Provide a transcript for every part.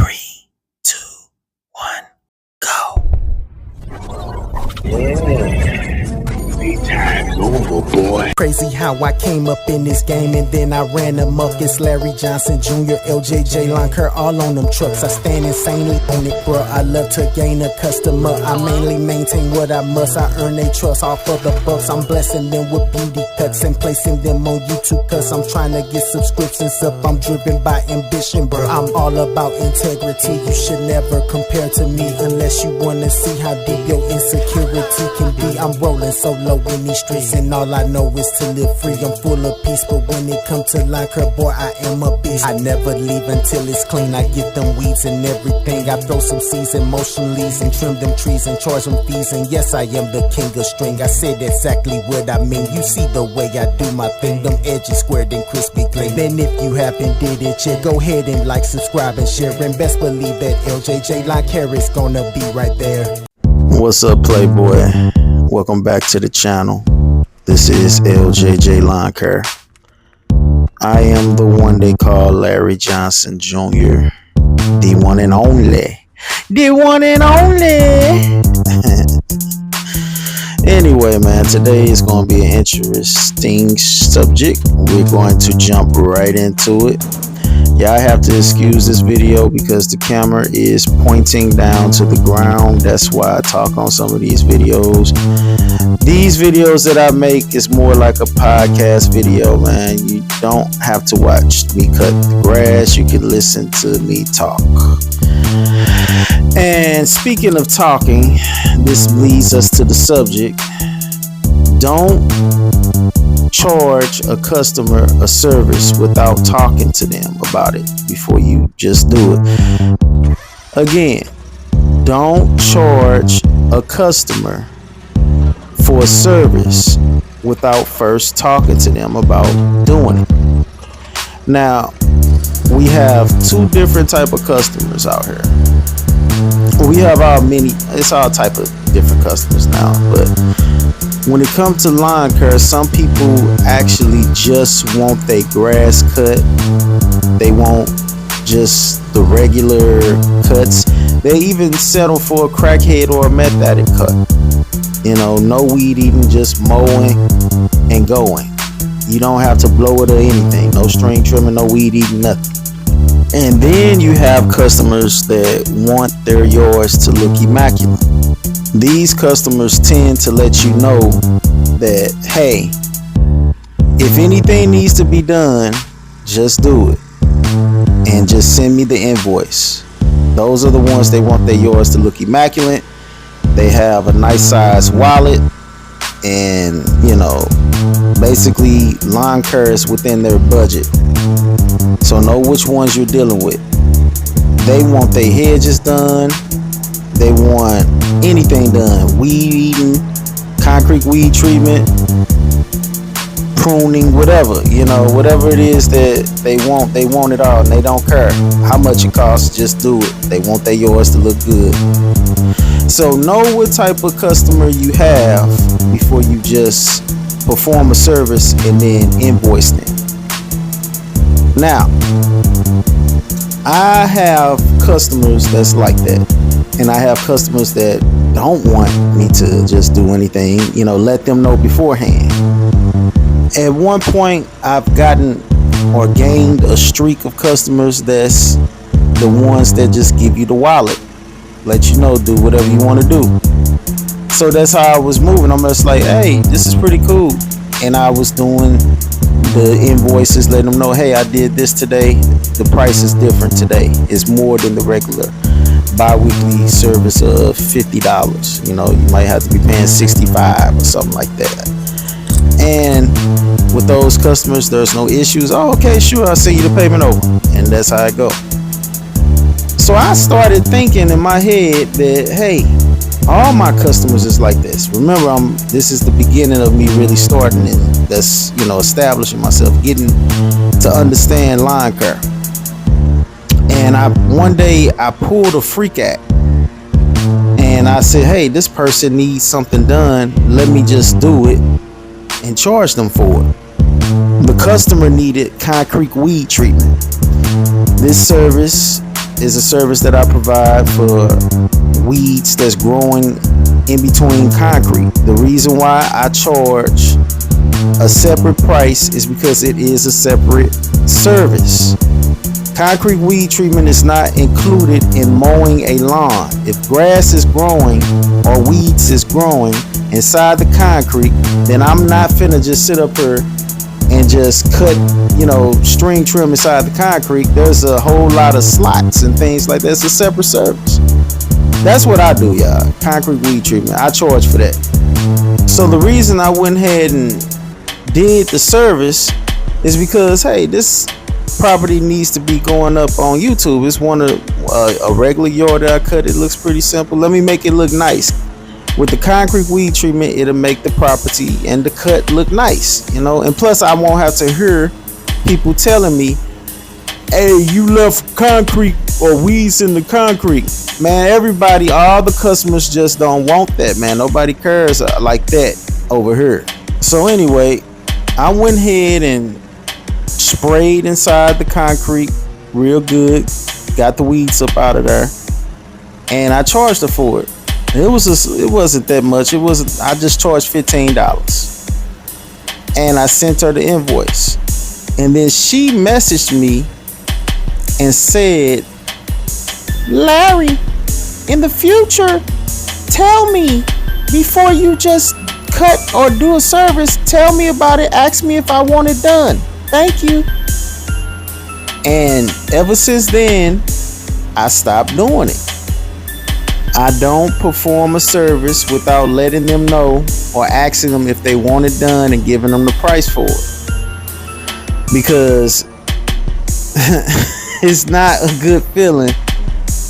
3, 2, 1, go. Time's over, boy. Crazy how I came up in this game and then I ran amok. It's Larry Johnson Jr., LJJ, lawncare, all on them trucks. I stand insanely on it, bro. I love to gain a customer. I mainly maintain what I must. I earn their trust off of the bucks. I'm blessing them with beauty cuts and placing them on YouTube, cause I'm trying to get subscriptions up. I'm driven by ambition, bro. I'm all about integrity. You should never compare to me unless you wanna see how deep your insecurity can be. I'm rolling so low in these streets and all I know is to live free. I'm full of peace, but when it comes to lawncare, boy, I am a beast. I never leave until it's clean. I get them weeds and everything. I throw some seeds and motion leaves and trim them trees and charge them fees. And yes, I am the king of string. I said exactly what I mean. You see the way I do my thing. Them edges squared and crispy clean. Then if you haven't did it yet, go ahead and like, subscribe, and share. And best believe that LJJ lawncare is gonna be right there. What's up, Playboy? Welcome back to the channel. This is LJJ lawncare. I am the one they call Larry Johnson Jr., the one and only. The one and only. Anyway, man, today is going to be an interesting subject. We're going to jump right into it. Y'all have to excuse this video because the camera is pointing down to the ground. That's why I talk on some of these videos. These videos that I make is more like a podcast video, man. You don't have to watch me cut the grass. You can listen to me talk. And speaking of talking, this leads us to the subject. Don't charge a customer a service without talking to them about it before you just do it. Again, don't charge a customer for a service without first talking to them about doing it. Now, we have two different type of customers out here. We have it's all type of different customers now, but when it comes to lawncare, some people actually just want their grass cut. They want just the regular cuts. They even settle for a crackhead or a meth addict cut. You know, no weed eating, just mowing and going. You don't have to blow it or anything. No string trimming, no weed eating, nothing. And then you have customers that want their yards to look immaculate. These customers tend to let you know that, hey, if anything needs to be done, just do it. And just send me the invoice. Those are the ones they want their yards to look immaculate. They have a nice size wallet. And, you know, basically lawncare is within their budget. So know which ones you're dealing with. They want their hedges done. They want anything done. Weed eating, concrete weed treatment, pruning, whatever. You know, whatever it is that they want it all. And they don't care how much it costs, just do it. They want their yards to look good. So know what type of customer you have before you just perform a service and then invoice them. Now, I have customers that's like that. And I have customers that don't want me to just do anything, you know, let them know beforehand. At one point, I've gotten or gained a streak of customers that's the ones that just give you the wallet. Let you know, do whatever you want to do. So that's how I was moving. I'm just like, hey, this is pretty cool. And I was doing the invoices, letting them know, hey, I did this today. The price is different today. It's more than the regular bi-weekly service of $50. You know, you might have to be paying $65 or something like that. And with those customers, there's no issues. Oh, okay, sure, I'll send you the payment over. And that's how it go. So I started thinking in my head that, hey, all my customers is like this. Remember, this is the beginning of me really starting, and that's, you know, establishing myself, getting to understand lawncare. And one day I pulled a freak act and I said, hey, this person needs something done. Let me just do it and charge them for it. The customer needed concrete weed treatment. This service is a service that I provide for weeds that's growing in between concrete. The reason why I charge a separate price is because it is a separate service. Concrete weed treatment is not included in mowing a lawn. If grass is growing or weeds is growing inside the concrete, then I'm not finna just sit up here and just cut, string trim inside the concrete. There's a whole lot of slots and things like that. It's a separate service. That's what I do, y'all. Concrete weed treatment. I charge for that. So the reason I went ahead and did the service is because, hey, this property needs to be going up on YouTube. It's one of a regular yard that I cut. It looks pretty simple. Let me make it look nice. With the concrete weed treatment, it'll make the property and the cut look nice, and plus I won't have to hear people telling me, hey, you left concrete or weeds in the concrete. Man, everybody, all the customers just don't want that, man. Nobody cares like that over here. So anyway, I went ahead and sprayed inside the concrete real good, got the weeds up out of there, and I charged her for it. It wasn't that much. I just charged $15, and I sent her the invoice, and then she messaged me and said, Larry, in the future, tell me before you just cut or do a service. Tell me about it. Ask me if I want it done. Thank you. And ever since then, I stopped doing it. I don't perform a service without letting them know or asking them if they want it done and giving them the price for it. Because it's not a good feeling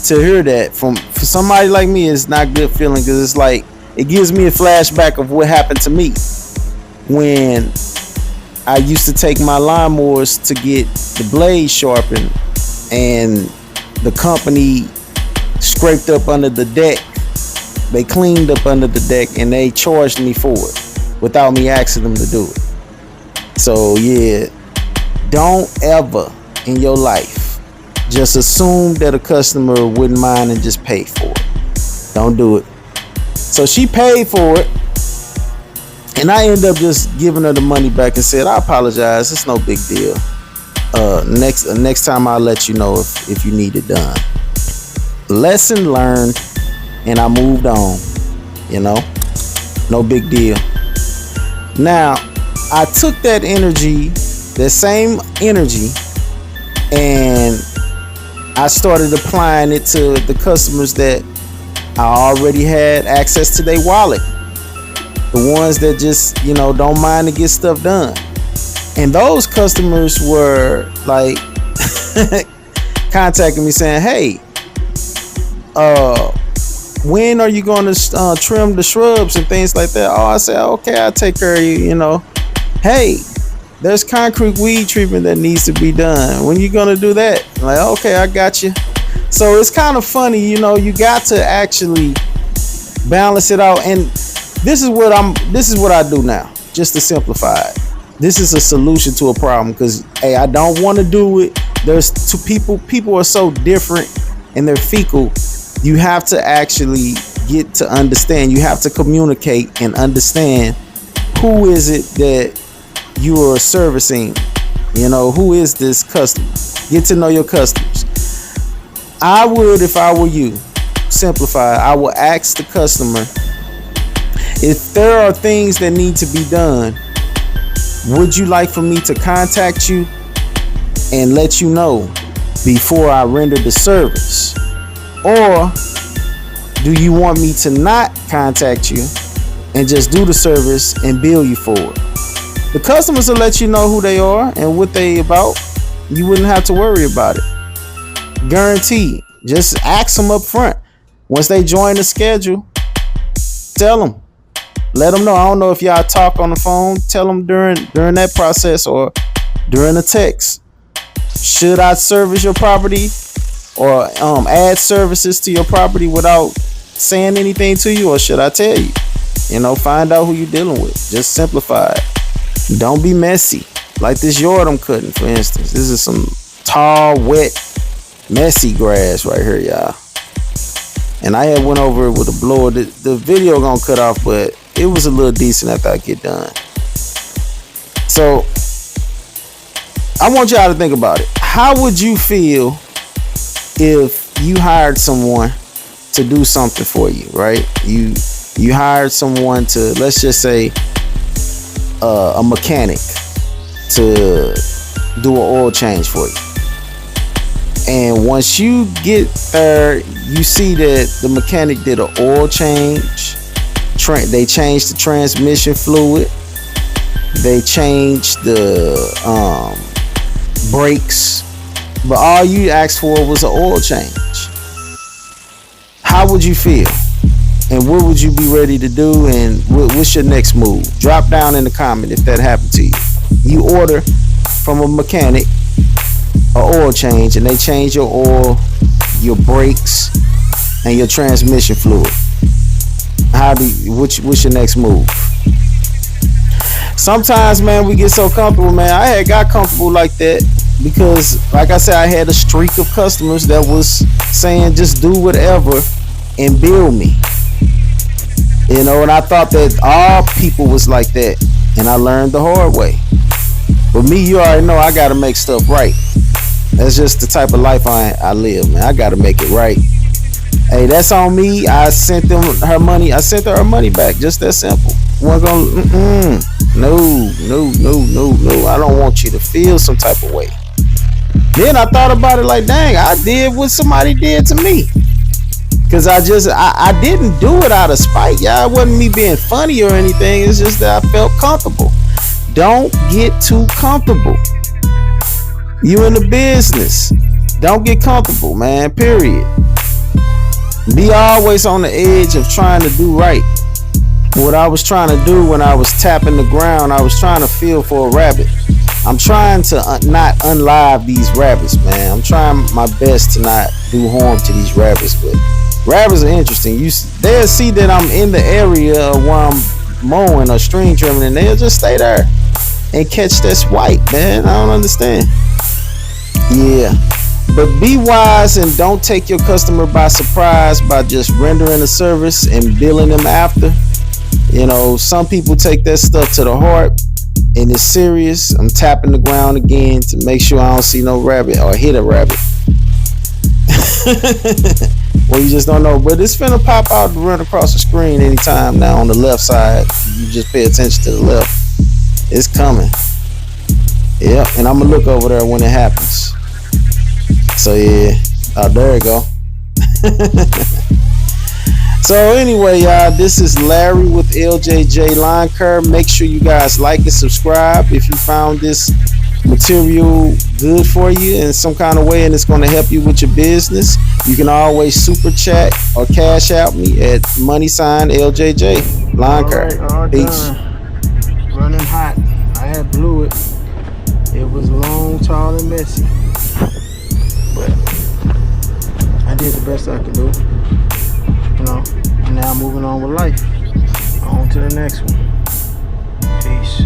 to hear that for somebody like me. It's not a good feeling because it's like it gives me a flashback of what happened to me when I used to take my lawnmowers to get the blades sharpened, and the company scraped up under the deck. They cleaned up under the deck and they charged me for it without me asking them to do it. So yeah, don't ever in your life just assume that a customer wouldn't mind and just pay for it. Don't do it. So she paid for it, and I ended up just giving her the money back and said, I apologize, it's no big deal. Next time I'll let you know if you need it done. Lesson learned, and I moved on. No big deal. Now I took that same energy, and I started applying it to the customers that I already had access to their wallet. The ones that just, don't mind to get stuff done. And those customers were like contacting me saying, hey, when are you going to trim the shrubs and things like that? Oh, I said, okay, I'll take care of you. Hey, there's concrete weed treatment that needs to be done. When you going to do that? I'm like, okay, I got you. So it's kind of funny, you got to actually balance it out. And this is what I do now, just to simplify it. This is a solution to a problem, because hey, I don't want to do it. There's two people are so different and they're fickle. You have to actually get to understand. You have to communicate and understand who is it that you are servicing. Who is this customer? Get to know your customers. I would, if I were you, simplify. I would ask the customer, if there are things that need to be done, would you like for me to contact you and let you know before I render the service? Or do you want me to not contact you and just do the service and bill you for it? The customers will let you know who they are and what they about. You wouldn't have to worry about it. Guaranteed. Just ask them up front. Once they join the schedule, tell them. Let them know. I don't know if y'all talk on the phone. Tell them during that process or during a text. Should I service your property or add services to your property without saying anything to you, or should I tell you? Find out who you're dealing with. Just simplify it. Don't be messy. Like this yard I'm cutting, for instance. This is some tall, wet Messy grass right here, y'all. And I had went over it with a blower. The video gonna cut off, but it was a little decent after I get done. So I want y'all to think about it. How would you feel if you hired someone to do something for you, right? You hired someone to, let's just say, a mechanic to do an oil change for you. And once you get there, you see that the mechanic did an oil change. They changed the transmission fluid. They changed the brakes. But all you asked for was an oil change. How would you feel? And what would you be ready to do? And what's your next move? Drop down in the comment if that happened to you. You order from a mechanic an oil change, and they change your oil, your brakes, and your transmission fluid. What's your next move? Sometimes, man, we get so comfortable, man. I had got comfortable like that because, like I said, I had a streak of customers that was saying just do whatever and bill me. You know, and I thought that all people was like that, and I learned the hard way. But me, you already know I gotta make stuff right. That's just the type of life I live, man. I gotta make it right. Hey, that's on me. I sent her money. I sent her money back. Just that simple. Wasn't gonna, no. I don't want you to feel some type of way. Then I thought about it like, dang, I did what somebody did to me. Cause I didn't do it out of spite, y'all. It wasn't me being funny or anything. It's just that I felt comfortable. Don't get too comfortable. You in the business. Don't get comfortable, man. Period. Be always on the edge of trying to do right. What I was trying to do when I was tapping the ground, I was trying to feel for a rabbit. I'm trying to not unlive these rabbits, man. I'm trying my best to not do harm to these rabbits, but rabbits are interesting. They'll see that I'm in the area where I'm mowing or string trimming, and they'll just stay there and catch that swipe, man. I don't understand. Yeah. But be wise and don't take your customer by surprise by just rendering a service and billing them after. You know, some people take that stuff to the heart and it's serious. I'm tapping the ground again to make sure I don't see no rabbit or hit a rabbit. Well, you just don't know. But it's finna pop out and run across the screen anytime now on the left side. You just pay attention to the left. It's coming. Yep, and I'm gonna look over there when it happens. So yeah, oh, there you go. So anyway, y'all, this is Larry with LJJ Lawn Care. Make sure you guys like and subscribe if you found this material good for you in some kind of way and it's going to help you with your business. You can always super chat or cash out me at $LJJ Lawn Care. All Peace. done. Running hot. I had blew it. It was long, tall, and messy. But I did the best I could do. You know, and now I'm moving on with life. On to the next one. Peace.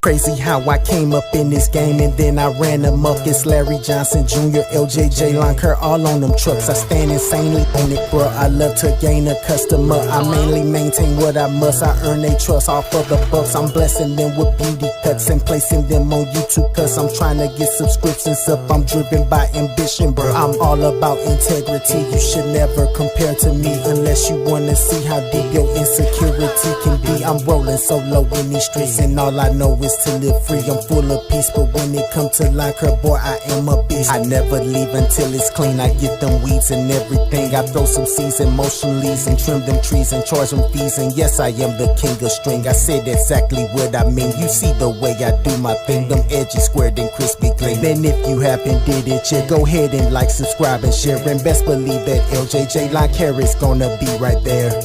Crazy how I came up in this game and then I ran amok. It's Larry Johnson Jr., LJJ Lawn Care, all on them trucks. I stand insanely on it, bro. I love to gain a customer. I mainly maintain what I must. I earn their trust off of the bucks. I'm blessing them with beauty cuts and placing them on YouTube cause I'm trying to get subscriptions up. I'm driven by ambition, bro. I'm all about integrity. You should never compare to me unless you wanna see how deep your insecurity can be. I'm rolling solo in these streets and all I know is to live free. I'm full of peace, but when it comes to lawn care, boy, I am a beast. I never leave until it's clean. I get them weeds and everything. I throw some seeds and motion leaves and trim them trees and charge them fees. And yes, I am the king of string. I said exactly what I mean. You see the way I do my thing. Them edges squared and crispy clean. Then if you haven't did it yet, go ahead and like, subscribe, and share. And best believe that LJJ Lawn Care is gonna be right there.